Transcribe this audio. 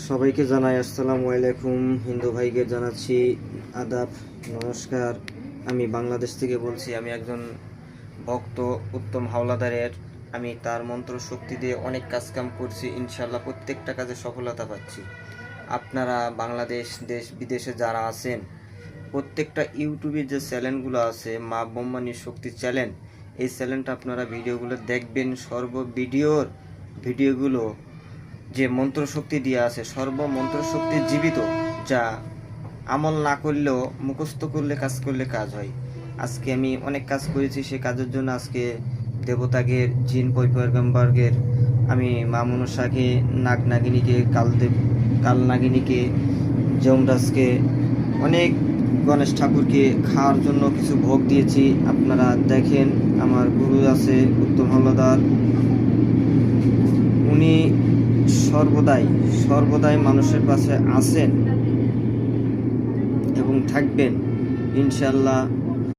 সবাইকে জানাই আসসালামু আলাইকুম। হিন্দু ভাইকে জানাচ্ছি আদাব, নমস্কার। আমি বাংলাদেশ থেকে বলছি। আমি একজন ভক্ত উত্তম হাওলাদারের। আমি তার মন্ত্র শক্তি দিয়ে অনেক কাজকাম করছি, ইনশাল্লাহ প্রত্যেকটা কাজে সফলতা পাচ্ছি। আপনারা বাংলাদেশ দেশ বিদেশে যারা আছেন, প্রত্যেকটা ইউটিউবে যে চ্যানেলগুলো আছে, মা ব্রহ্মাণী শক্তি চ্যানেল, এই চ্যানেলটা আপনারা ভিডিওগুলো দেখবেন। ভিডিওগুলো যে মন্ত্রশক্তি দিয়ে আছে, মন্ত্রশক্তি জীবিত, যা আমল না করলেও মুখস্থ করলে কাজ হয়। আজকে আমি অনেক কাজ করেছি, সে কাজের জন্য আজকে দেবতাগের, জিন পয়গম্বরগের, আমি মা মনসাকে, নাগ নাগিনীকে, কাল নাগিনীকে, যমরাজকে, অনেক গণেশ ঠাকুরকে খাওয়ার জন্য কিছু ভোগ দিয়েছি। আপনারা দেখেন, আমার গুরু আছে উত্তম হাওলাদার, উনি সর্বদাই মানুষের পাশে আছেন এবং থাকবেন ইনশাল্লাহ।